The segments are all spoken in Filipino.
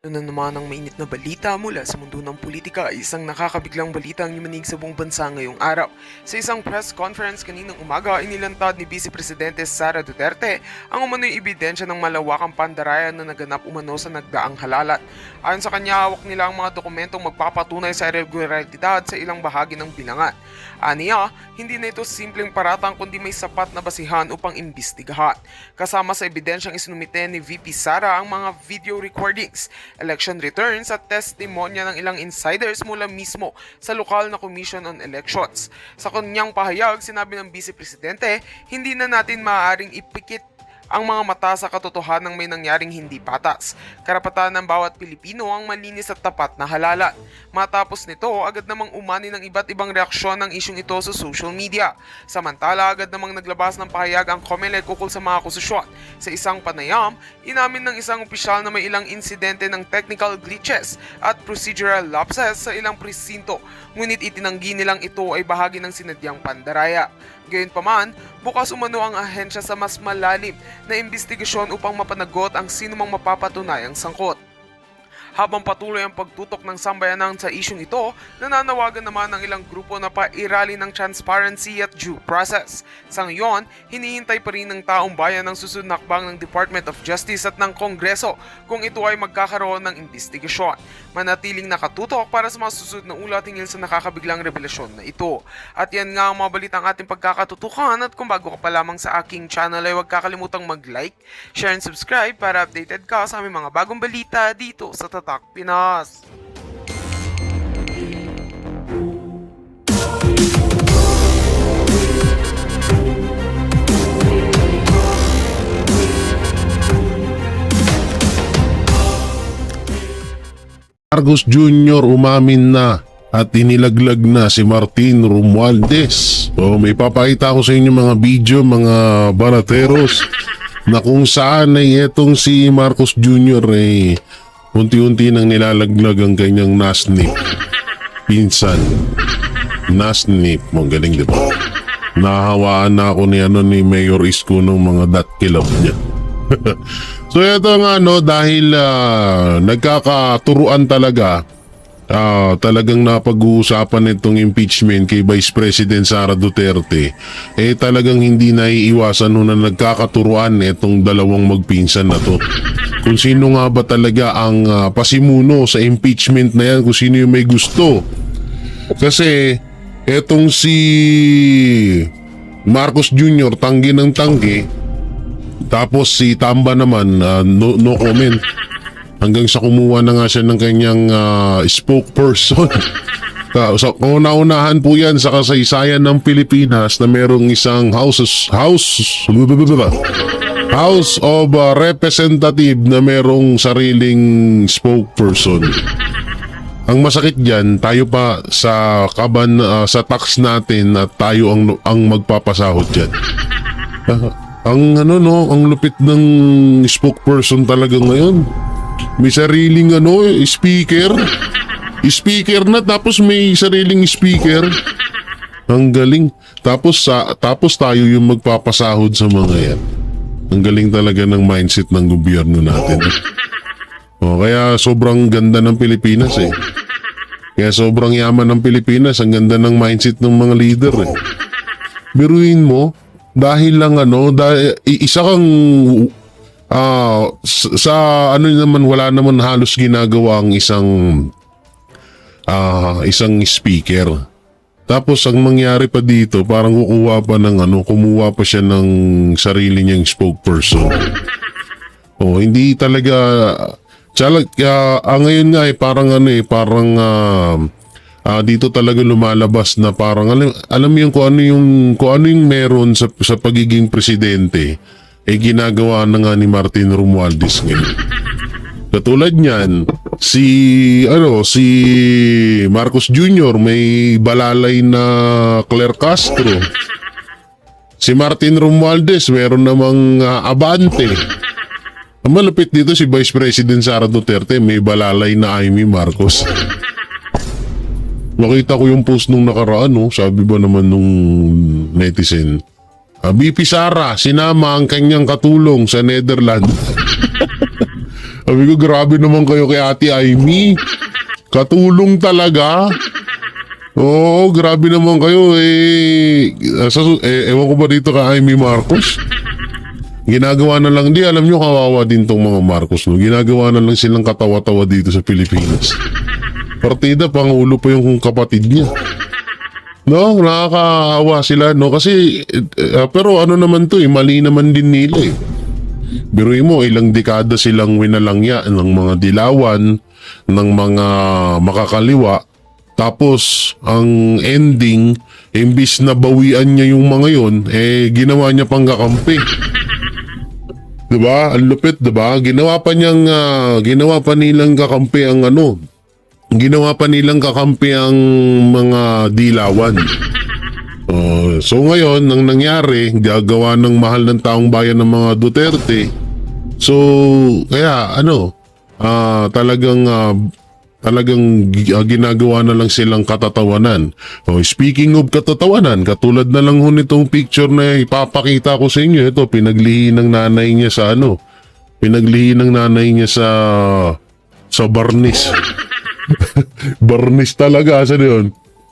Ano na naman ang mainit na balita mula sa mundo ng politika, isang nakakabiglang balita ang yumanig sa buong bansa ngayong araw. Sa isang press conference kaninang umaga, inilantad ni Vice Presidente Sara Duterte ang umano'y ebidensya ng malawakang pandarayan na naganap umano sa nagdaang halalan. Ayon sa kanya, hawak nila ang mga dokumentong magpapatunay sa irregularidad sa ilang bahagi ng bilangan. Aniya, hindi na ito simpleng paratang kundi may sapat na basihan upang imbestigahan. Kasama sa ebidensyang isinumite ni VP Sara ang mga video recordings, election returns at testimonya ng ilang insiders mula mismo sa lokal na Commission on Elections. Sa kanyang pahayag, sinabi ng Vice Presidente, hindi na natin maaaring ipikit ang mga mata sa katotohanan ng may nangyaring hindi patas. Karapatan ng bawat Pilipino ang malinis at tapat na halalan. Matapos nito, agad namang umani ng iba't ibang reaksyon ng isyong ito sa social media. Samantala, agad namang naglabas ng pahayag ang COMELEC ukol sa mga akusasyon. Sa isang panayam, inamin ng isang opisyal na may ilang insidente ng technical glitches at procedural lapses sa ilang presinto, ngunit itinanggi nilang ito ay bahagi ng sinadyang pandaraya. Gayunpaman, bukas umano ang ahensya sa mas malalim na imbestigasyon upang mapanagot ang sinumang mapapatunayang sangkot. Habang patuloy ang pagtutok ng sambayanan sa isyong ito, nananawagan naman ng ilang grupo na pairali ng transparency at due process. Sa ngayon, hinihintay pa rin ng taong bayan ang susunod na hakbang ng Department of Justice at ng Kongreso kung ito ay magkakaroon ng investigasyon. Manatiling nakatutok para sa mga susunod na ulat hinggil sa nakakabiglang revelasyon na ito. At yan nga ang mga balitang ating pagkakatutukan, at kung bago ka pa lamang sa aking channel ay huwag kakalimutang mag-like, share and subscribe para updated ka sa aming mga bagong balita dito sa Tatak Pinas. Marcos Jr. umamin na at inilaglag na si Martin Romualdez. So may papakita ko sa inyo mga video, mga barateros, na kung saan ay etong si Marcos Jr. ay unti-unti nang nilalaglag ang kanyang nasnip. Pinsan. Nasnip. Galing, di ba? Nahawaan na ako ni Mayor Isko ng mga datkilab niya. So ito nga dahil nagkakaturuan talaga, talagang napag-uusapan itong impeachment kay Vice President Sara Duterte, talagang hindi naiiwasan na nagkakaturuan itong dalawang magpinsan na to. Kung sino nga ba talaga ang pasimuno sa impeachment na yan, kung sino yung may gusto. Kasi etong si Marcos Jr. tanggi ng tanggi, tapos si Tamba naman, no comment. Hanggang sa kumuha na nga siya ng kanyang spokesperson. So, kauna-unahan po yan sa kasaysayan ng Pilipinas na merong isang House of Representative na merong sariling spokesperson. Ang masakit dyan, tayo pa sa sa tax natin at tayo ang magpapasahod dyan. Ang lupit ng spokesperson talaga ngayon. May sariling speaker. Speaker na, tapos may sariling speaker. Ang galing. Tapos tayo yung magpapasahod sa mga yan. Ang galing talaga ng mindset ng gobyerno natin. Kaya sobrang ganda ng Pilipinas eh. Kaya sobrang yaman ng Pilipinas, ang ganda ng mindset ng mga leader eh. Biruin mo, dahil lang isa kang sa naman, wala naman halos ginagawa ang isang speaker. Tapos ang mangyari pa dito, parang kumuha pa siya ng sarili niyang spokesperson. Hindi talaga ngayon nga dito talaga lumalabas na parang alam mo yung kung ano yung meron sa pagiging presidente ginagawa na nga ni Martin Romualdez ngayon. Katulad niyan, si Marcos Jr. may balalay na Claire Castro. Si Martin Romualdez meron namang Abante. Ang malapit dito si Vice President Sara Duterte may balalay na Amy Marcos. Nakita ko yung post nung nakaraan, sabi ba naman nung netizen, BP Sara, sinama ang kanyang katulong sa Netherlands. Sabi ko, grabe naman kayo kay Ate Aimee. Katulong talaga. Oo, grabe naman kayo. Ewan ko ba dito kay Aimee Marcos? Ginagawa na lang, di alam nyo, kawawa din tong mga Marcos. No? Ginagawa na lang silang katawa-tawa dito sa Pilipinas. Partida, pangulo pa yung kapatid niya. No, nakakaawa sila, no? Kasi, pero ano naman to mali naman din nila Biruin mo, ilang dekada silang winalangya ng mga dilawan, ng mga makakaliwa. Tapos, ang ending, imbis na bawian niya yung mga yun, ginawa niya pang kakampi. Diba? Ang lupit, diba? Ginawa pa nilang kakampi ang ginawa pa nilang kakampi ang mga dilawan. So ngayon, ang nangyari, gagawa ng mahal ng taong bayan ng mga Duterte. So, kaya talagang ginagawa na lang silang katatawanan. Speaking of katatawanan, katulad na lang nitong picture na ipapakita ko sa inyo. Ito, pinaglihi ng nanay niya sa sa barnis. Barnis talaga, saan yun?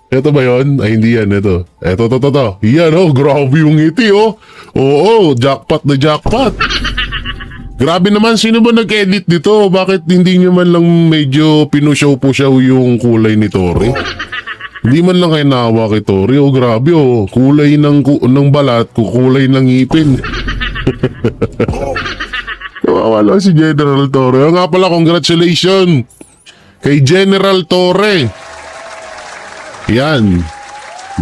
Ito ba yun? Ay, hindi yan. Ito. Yan, grabe yung ngiti, Oo, jackpot na jackpot. Grabe naman, sino ba nag-edit dito? Bakit hindi nyo man lang medyo pinusyaw-pusyaw yung kulay ni Tori? Hindi man lang kayo naawa kay Tori. Grabe, kulay ng balat, kulay ng ngipin. Kawawa lang si General Tori. Nga pala, congratulations kay General Tori. Yan.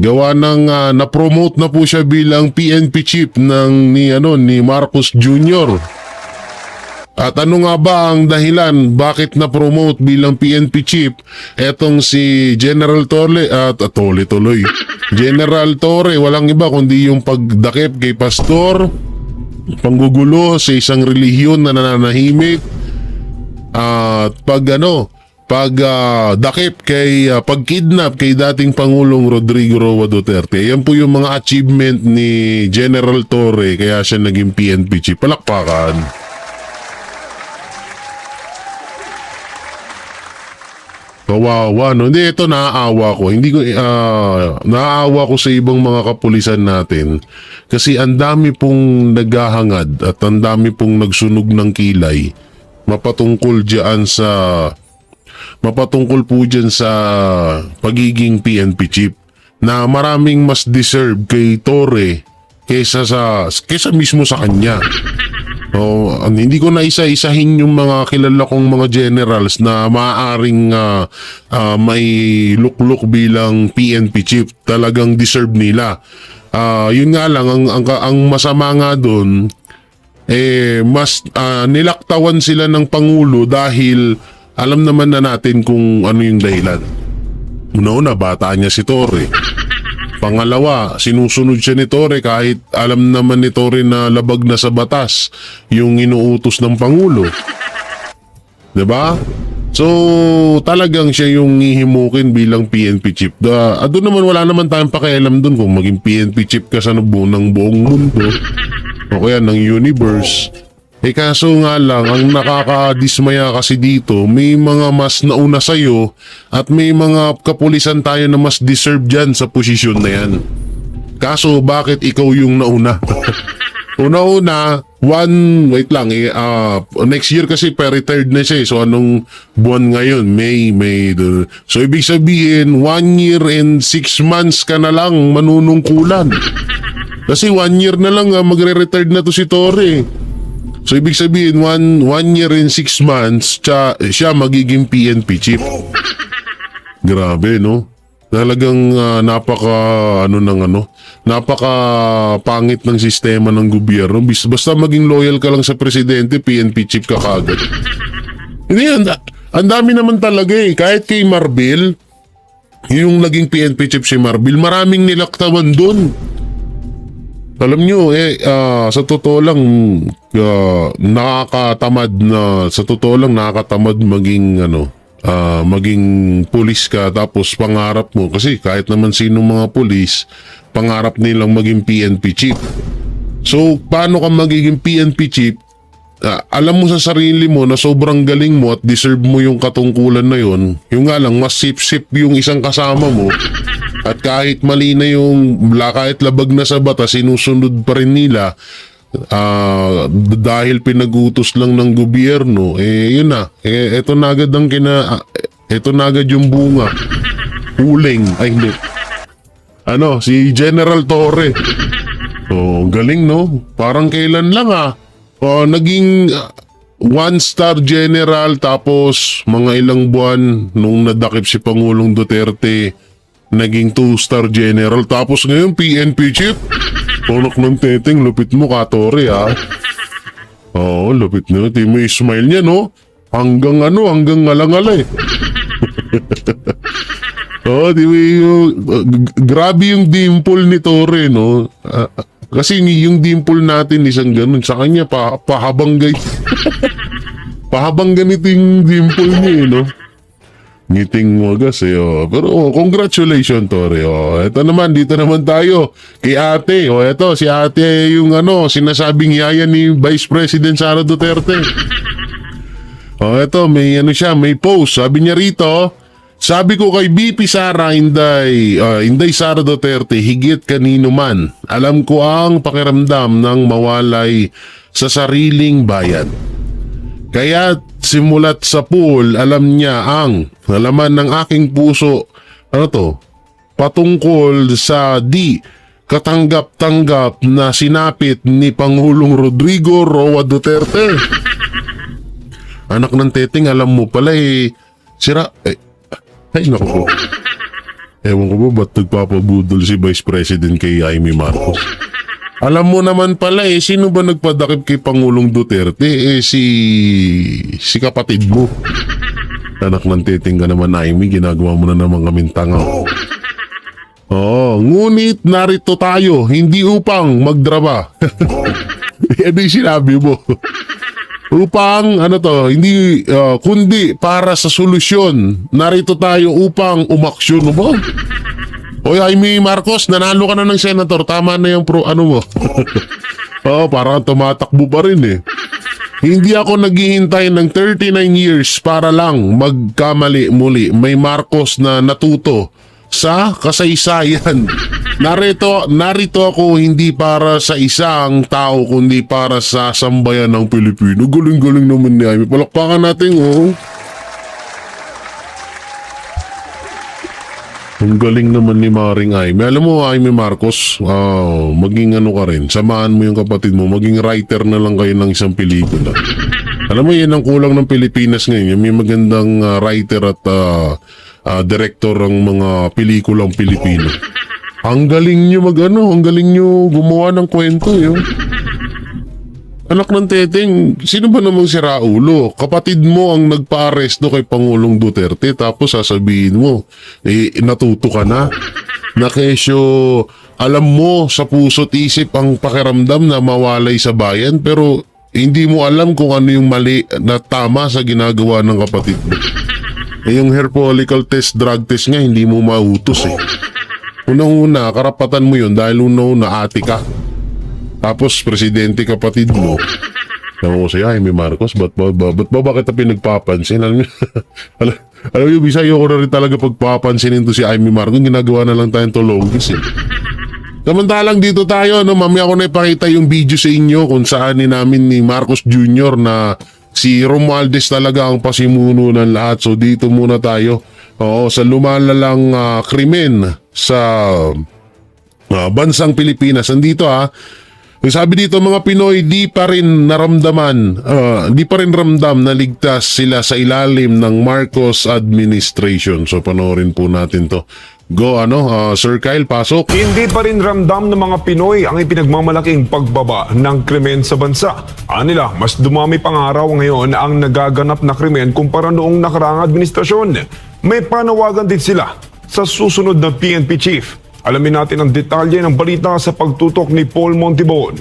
Gawa ng na-promote na po siya bilang PNP chief ni Marcos Jr. At ano nga ba ang dahilan bakit na-promote bilang PNP chief etong si General Torre tuloy. General Torre, walang iba kundi yung pagdakip kay pastor, panggugulo sa isang relihiyon na nananahimik, at pagkidnap kay dating Pangulong Rodrigo Roa Duterte. Yan po yung mga achievement ni General Torre, kaya siya naging PNP chief. Palakpakan. Kawawa, no? Hindi, ito naaawa ko. Naaawa ko sa ibang mga kapulisan natin. Kasi ang dami pong naghahangad at ang dami pong nagsunog ng kilay mapatungkol po dyan sa pagiging PNP chief, na maraming mas deserve kay Torre kesa mismo sa kanya. Hindi ko na isa-isahin yung mga kilala kong mga generals na maaaring may lukluk bilang PNP chief. Talagang deserve nila. Yun nga lang, ang masama nga doon, mas nilaktawan sila ng Pangulo dahil alam naman na natin kung ano yung dahilan. Una, bata niya si Torre. Pangalawa, sinusunod siya ni Torre kahit alam naman ni Torre na labag na sa batas yung inuutos ng Pangulo. Diba? So, talagang siya yung hihimukin bilang PNP chief. Doon naman wala naman tayong pakialam doon kung maging PNP chief ka sa ng buong mundo o kaya ng universe. Kaso nga lang, ang nakakadismaya kasi dito, may mga mas nauna sa'yo at may mga kapulisan tayo na mas deserve dyan sa posisyon na yan. Kaso bakit ikaw yung nauna? Una-una, next year kasi pa-retired na siya. So anong buwan ngayon? May. So ibig sabihin, 1 year and 6 months ka na lang manunungkulan. Kasi 1 year na lang magre-retired na to si Torre. So ibig sabihin 1 year and 6 months siya magiging PNP chief. Grabe, no? Talagang napaka pangit ng sistema ng gobyerno. Basta maging loyal ka lang sa presidente, PNP chief ka kagad. Hindi, ang dami naman talaga Kahit kay Marbil, yung naging PNP chief si Marbil, maraming nilaktawan doon. Alam nyo, sa totoo lang, nakakatamad maging pulis ka tapos pangarap mo. Kasi kahit naman sinong mga pulis, pangarap nilang maging PNP chief. So, paano ka magiging PNP chief alam mo sa sarili mo na sobrang galing mo at deserve mo yung katungkulan na yun, yung nga lang mas sip-sip yung isang kasama mo at kahit mali na kahit labag na sa batas, sinusunod pa rin nila dahil pinag-utos lang ng gobyerno, yun na, eto na agad eto na agad yung bunga. Huling, ay hindi. Si General Torre. Galing no? Parang kailan lang naging 1-star general tapos mga ilang buwan nung nadakip si Pangulong Duterte, naging 2-star general tapos ngayon PNP chief. Tonak ng teteng, lupit mo ka, Torre lupit na. Di mo smile niya no? Hanggang ngalangala grabe yung dimple ni Torre, no? Kasi yung dimple natin isang ganun. Sa kanya, pahabang pahabang ganito yung dimple niya, no? Ngiting wagas, Pero, congratulations, Torre. Ito naman, dito naman tayo. Kay ate. Ito, si ate yung sinasabing yaya ni Vice President Sara Duterte. Ito, may post. Sabi niya rito, sabi ko kay BP Sara Inday Sara Duterte, higit kanino man, alam ko ang pakiramdam ng mawalay sa sariling bayan. Kaya simulat sa pool, alam niya ang nalaman ng aking puso, patungkol sa di katanggap-tanggap na sinapit ni Pangulong Rodrigo Roa Duterte. Anak ng teteng, alam mo pala sira. Ay, naku po. Ewan ko ba ba't nagpapabudol si Vice President kay Jaime Marcos? Alam mo naman pala sino ba nagpadakip kay Pangulong Duterte? Si kapatid mo. Anak ng teteng ka naman, Jaime, ginagawa mo na naman kaming tanga. Ngunit narito tayo, hindi upang magdrama. Ano yung sinabi mo? Upang hindi kundi para sa solusyon. Narito tayo upang umaksyon ba? Oy, Jaime Marcos, nanalo ka na ng senator. Tama na yung mo. Parang tumatakbo pa rin Hindi ako naghihintay ng 39 years para lang magkamali muli. May Marcos na natuto sa kasaysayan. Narito ako hindi para sa isang tao kundi para sa sambayan ng Pilipino. Galing-galing naman ni Jaime. Palakpakan natin Ang galing naman ni Maring Jaime. Alam mo, Jaime Marcos, maging ka rin. Samahan mo yung kapatid mo. Maging writer na lang kayo ng isang pelikula. Alam mo, yan ang kulang ng Pilipinas ngayon. May magandang writer at director ang mga pelikulang Pilipino. Ang galing nyo ang galing nyo gumawa ng kwento, Anak ng teteng, sino ba namang si Raulo? Kapatid mo ang nagpa-aresto kay Pangulong Duterte tapos sasabihin mo, natuto ka na. Na kesyo, alam mo sa puso't isip ang pakiramdam na mawalay sa bayan pero hindi mo alam kung ano yung mali na tama sa ginagawa ng kapatid mo. Yung hair follicle test, drug test nga, hindi mo mautos Unang-una, karapatan mo yun dahil una ate ka. Tapos, presidente kapatid mo. Sabi ko sa'yo, Jaime Marcos, ba't ba kita pinagpapansin? Alam niyo, bisa ayoko na rin talaga pagpapansinin to si Jaime Marcos. Ginagawa na lang tayong tologis Samantalang dito tayo, mamaya ko na ipakita yung video sa inyo kung saan namin ni Marcos Jr. na si Romualdez talaga ang pasimuno ng lahat. So dito muna tayo. Sa lumalalang krimen sa bansang Pilipinas. Nandito sabi dito, mga Pinoy di pa rin ramdam na ligtas sila sa ilalim ng Marcos administration. So panoorin po natin to. Go Sir Kyle, pasok. Hindi pa rin ramdam ng mga Pinoy ang ipinagmamalaking pagbaba ng krimen sa bansa. Anila, mas dumami pang araw ngayon ang nagaganap na krimen kumpara noong nakaraang administrasyon. May panawagan din sila sa susunod na PNP chief. Alamin natin ang detalye ng balita sa pagtutok ni Paul Montibon.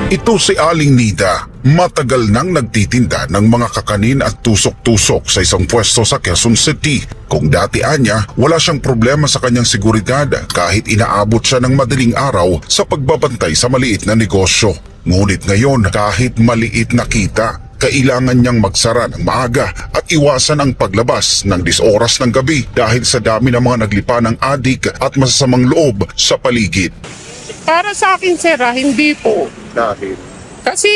Ito si Aling Nida, Matagal nang nagtitinda ng mga kakanin at tusok-tusok sa isang pwesto sa Quezon City. Kung dati anya, wala siyang problema sa kanyang seguridad kahit inaabot siya ng madaling araw sa pagbabantay sa maliit na negosyo. Ngunit ngayon, kahit maliit na kita, kailangan niyang magsara ng maaga at iwasan ang paglabas ng 10 oras ng gabi dahil sa dami ng mga naglipa ng adik at masasamang loob sa paligid. Para sa akin, sir, hindi po. Dahil? Kasi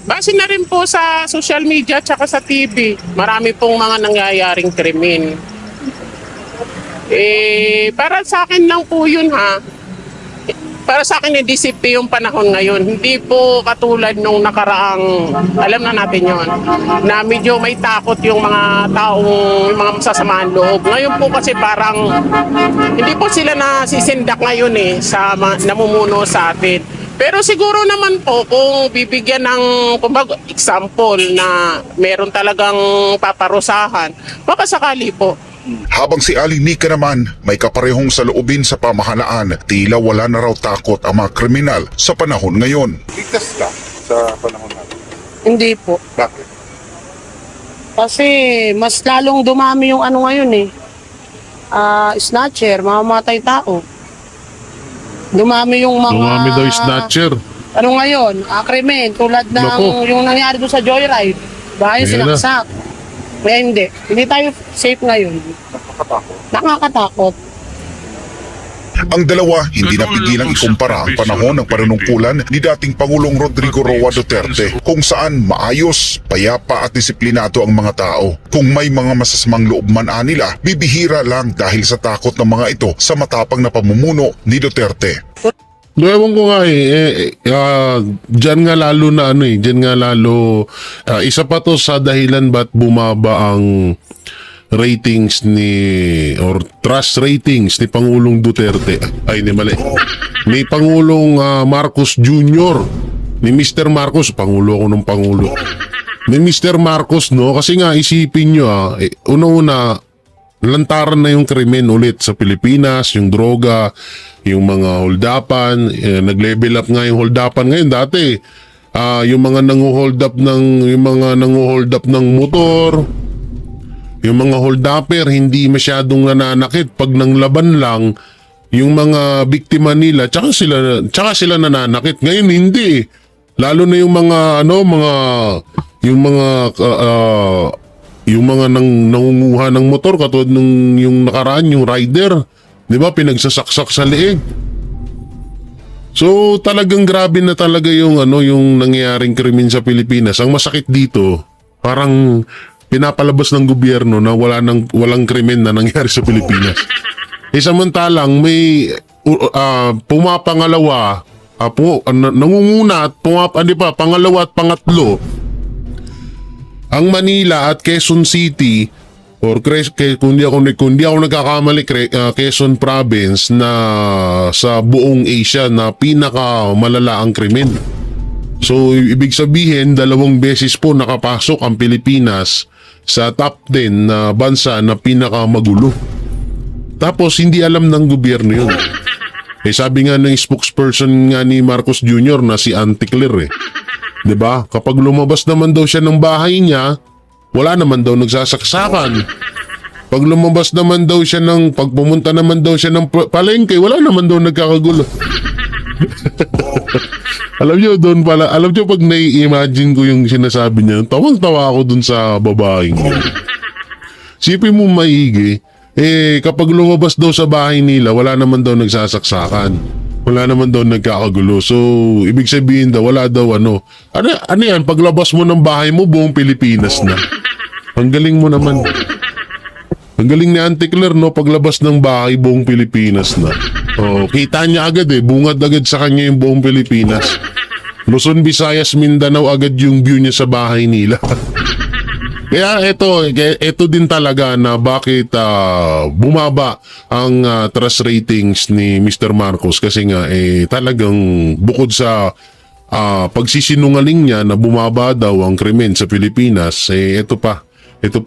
base na rin po sa social media at sa TV, marami pong mga nangyayaring krimen. Para sa akin lang po yun, ha. Para sa akin, disipi yung panahon ngayon. Hindi po katulad nung nakaraang, alam na natin yon, na medyo may takot yung mga taong, yung mga masasamaan loob. Ngayon po kasi parang, hindi po sila nasisindak ngayon sa namumuno sa atin. Pero siguro naman po, kung bibigyan ng kumbaga, example na meron talagang paparusahan, baka sakali po. Habang si Aling Nika naman may kaparehong saloobin sa pamahalaan, tila wala na raw takot ang mga kriminal sa panahon ngayon. Ligtas ka sa panahon natin. Hindi po. Bakit? Kasi mas lalong dumami yung ano ngayon snatcher, mamamatay tao. Dumami yung mga... Dumami daw yung snatcher. Ano ngayon? Krimen, tulad ng Naku. yung nangyari doon sa Joyride. Bahay Ayan na. sinaksak. Kaya hindi. Hindi tayo safe ngayon. Nakakatakot. Nakakatakot. Ang dalawa hindi napigilang ikumpara ang panahon ng panunungkulan ni dating Pangulong Rodrigo Roa Duterte kung saan maayos, payapa at disiplinado ang mga tao. Kung may mga masasamang loob man anila, bibihira lang dahil sa takot ng mga ito sa matapang na pamumuno ni Duterte. Ewan ko nga dyan nga lalo na dyan nga lalo, isa pa to sa dahilan ba't bumaba ang ratings or trust ratings ni Pangulong Duterte, ni Pangulong Marcos Jr., ni Mr. Marcos, Pangulo ako ng Pangulo, ni Mr. Marcos, no? Kasi nga isipin nyo, una-una, lantaran na yung krimen ulit sa Pilipinas, yung droga, yung mga holdapan, nag-level up nga yung holdapan ngayon. Dati, yung mga nangu-hold up ng motor, yung mga holdapper hindi masyadong nananakit pag nang laban lang yung mga biktima nila, tsaka sila nananakit. Ngayon hindi. Lalo na yung mga nangunguha ng motor katulad nung yung nakaraan yung rider, 'di ba, pinagsasaksak sa leeg. So talagang grabe na talaga yung nangyayaring krimen sa Pilipinas. Ang masakit dito, parang pinapalabas ng gobyerno na walang krimen na nangyari sa Pilipinas. Samantalang may pumapangalawa, nangunguna at pangalawa at pangatlo ang Manila at Quezon City, or kung di ako nagkakamali, Quezon Province, na sa buong Asia na pinakamalala ang krimen. So ibig sabihin, 2 beses po nakapasok ang Pilipinas sa top 10 na bansa na pinakamagulo. Tapos hindi alam ng gobyerno yun. Sabi nga ng spokesperson nga ni Marcos Jr. na si Auntie Claire, 'di ba? Kapag lumabas naman daw siya ng bahay niya, wala naman daw nagsasaksakan. Pag lumabas naman daw siya pag pumunta naman daw siya ng palengke, wala naman daw nagkakagulo. Alam nyo pag nai-imagine ko yung sinasabi niya, tawang-tawa ako dun sa babaeng yun. Sipin mo maigi, kapag lumabas daw sa bahay nila, wala naman daw nagsasaksakan. Wala naman daw nagkakagulo. So, ibig sabihin daw, wala daw ano yan, paglabas mo ng bahay mo, buong Pilipinas na. Ang galing mo naman. Ang galing ni Auntie Claire, no? Paglabas ng bahay, buong Pilipinas na. Oh, kita niya agad bungad agad sa kanya yung buong Pilipinas. Luzon, Visayas, Mindanao agad yung view niya sa bahay nila. Kaya ito din talaga na bakit bumaba ang trust ratings ni Mr. Marcos, kasi nga talagang bukod sa pagsisinungaling niya na bumaba daw ang krimen sa Pilipinas, ito pa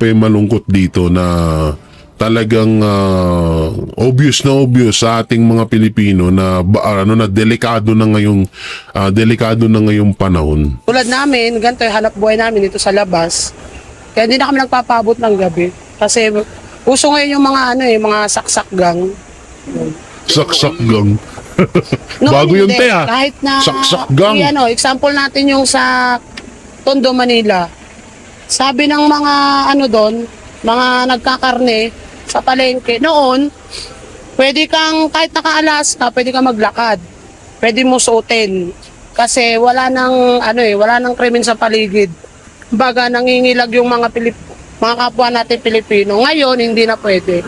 yung malungkot dito na talagang obvious sa ating mga Pilipino na na delikado na ngayong panahon. Tulad namin, ganito yung hanap buhay namin dito sa labas. Kaya hindi na kami nagpapabot ng gabi. Kasi uso ngayon yung mga mga saksak gang. Saksak gang. Noon Bago yun, hindi. te, ah. Kahit na, Saksak gang. example natin yung sa Tondo, Manila. Sabi ng mga doon, mga nagkakarne sa palengke, noon, pwede kang, kahit nakaalas ka, pwede kang maglakad. Pwede mo suotin. Kasi wala nang, wala nang krimen sa paligid. Baga, nangingilag yung mga kapwa natin Pilipino. Ngayon, hindi na pwede.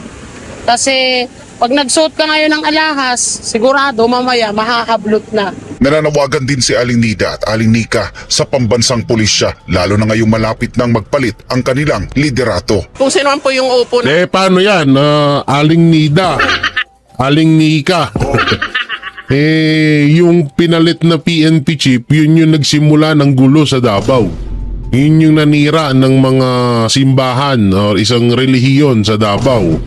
Kasi, pag nagsuot ka ngayon ng alahas, sigurado mamaya mahahablot na. Nananawagan din si Aling Nida at Aling Nika sa pambansang pulisya, lalo na ngayong malapit nang magpalit ang kanilang liderato. Kung sino man po yung upo na Paano yan? Aling Nida, Aling Nika. Yung pinalit na PNP chief, yun yung nagsimula ng gulo sa Davao. Yun yung nanira ng mga simbahan o isang relihiyon sa Davao.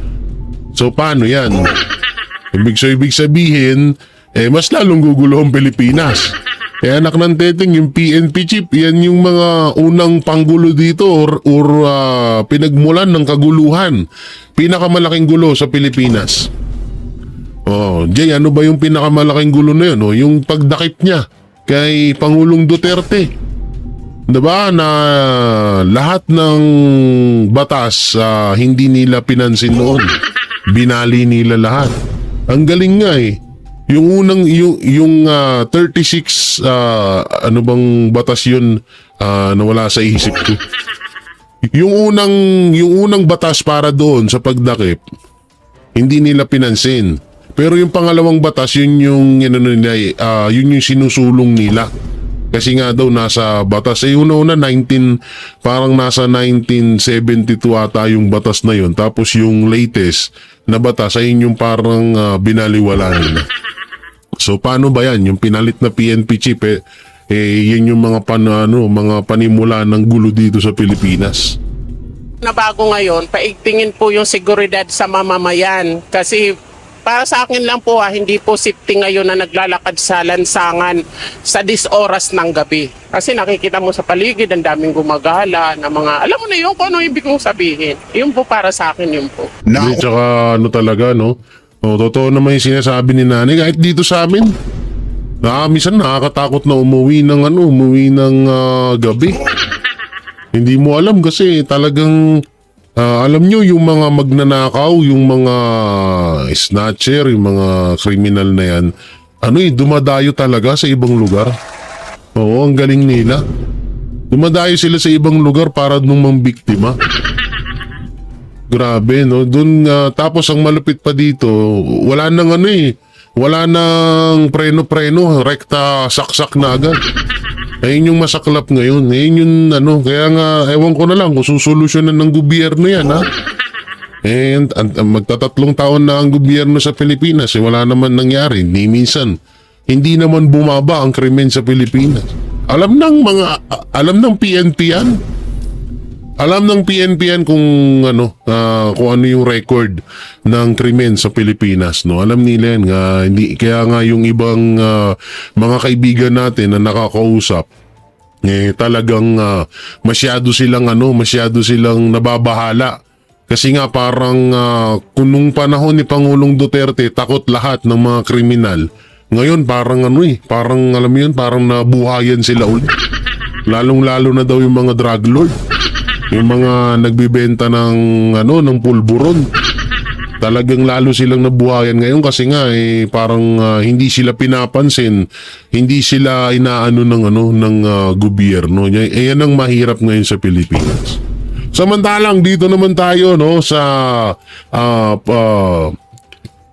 So paano yan? Ibig sabihin, mas lalong gugulo ang Pilipinas. Anak ng teteng, yung PNP chief, yan yung mga unang panggulo dito or pinagmulan ng kaguluhan. Pinakamalaking gulo sa Pilipinas. Jay, ano ba yung pinakamalaking gulo na yun? Yung pagdakip niya kay Pangulong Duterte. Diba na lahat ng batas hindi nila pinansin noon. Binali nila lahat. Ang galing nga eh. Yung unang yung 36 ano bang batas yun nawala sa isip ko. Yung unang batas para doon sa pagdakip hindi nila pinansin. Pero yung pangalawang batas yun yung yun yung sinusulong nila. Kasi nga daw nasa batas una parang nasa 1972 ata yung batas na yun. Tapos yung latest na batas ay yung parang binaliwala nila. So paano ba yan? Yung pinalit na PNP chief yun yung mga panimula ng gulo dito sa Pilipinas. na bago ngayon, paigtingin po yung seguridad sa mamamayan. Kasi para sa akin lang po hindi po safety ngayon na naglalakad sa lansangan sa 10 oras ng gabi. Kasi nakikita mo sa paligid, ang daming gumagala na mga, alam mo na yun kung ano ibig kong sabihin. Yun po para sa akin yun po. Hindi, tsaka talaga, no? Totoo naman yung sinasabi ni nanay, kahit dito sa amin. Minsan nakakatakot na umuwi ng gabi. Hindi mo alam kasi talagang alam nyo yung mga magnanakaw, yung mga snatcher, yung mga kriminal na yan, dumadayo talaga sa ibang lugar. Oo, ang galing nila. Dumadayo sila sa ibang lugar para nung mambiktima. Grabe, no? Doon, tapos ang malupit pa dito, wala nang wala nang preno-preno, rekta saksak na agad. Ayun yung masaklap ngayon. Ayun yung kaya nga, ewan ko na lang kung susolusyonan ng gobyerno yan, ha? And magtatatlong taon na ang gobyerno sa Pilipinas, wala naman nangyari, ni minsan. Hindi naman bumaba ang krimen sa Pilipinas. Alam ng PNP yan. Alam ng PNP yan kung ano yung record ng krimen sa Pilipinas, no? Alam nila yan nga, kaya nga yung ibang mga kaibigan natin na nakakausap, talagang masyado silang nababahala. Kasi nga parang kung nung panahon ni Pangulong Duterte, takot lahat ng mga kriminal. Ngayon parang parang alam mo yun, parang nabuhayan sila ulit. Lalong-lalo na daw yung mga drug lord. Yung mga nagbibenta ng pulburon. Talagang lalo silang nabuhayan ngayon kasi nga parang hindi sila pinapansin, hindi sila inaano ng gobyerno. Yan ang mahirap ngayon sa Pilipinas. Samantalang dito naman tayo sa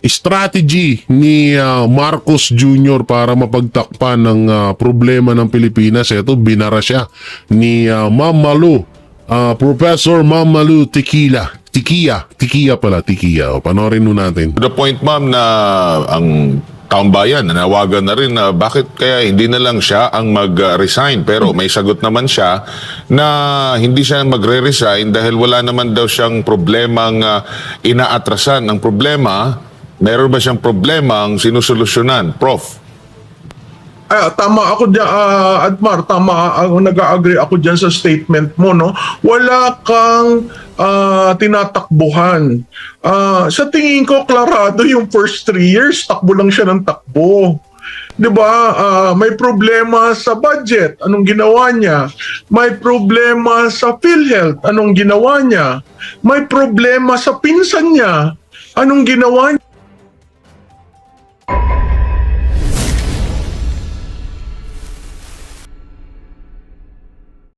strategy ni Marcos Jr. para mapagtakpan ng problema ng Pilipinas. Ito, binara siya ni Ma'am Malu. Professor Ma'am Malu Tikia. O, panoorin mo natin. To the point, ma'am, na ang taong bayan, nanawagan na rin na bakit kaya hindi na lang siya ang mag-resign. Pero may sagot naman siya na hindi siya magre-resign dahil wala naman daw siyang problemang inaatrasan. Ang problema, meron ba siyang problemang sinusolusyonan? Prof. Tama ako dyan, Admar, tama, nag-agree ako dyan sa statement mo, no? Wala kang tinatakbuhan. Sa tingin ko, klarado yung first 3 years, takbo lang siya ng takbo. 'Di ba? May problema sa budget, anong ginawa niya? May problema sa PhilHealth, anong ginawa niya? May problema sa pinsan niya, anong ginawa niya?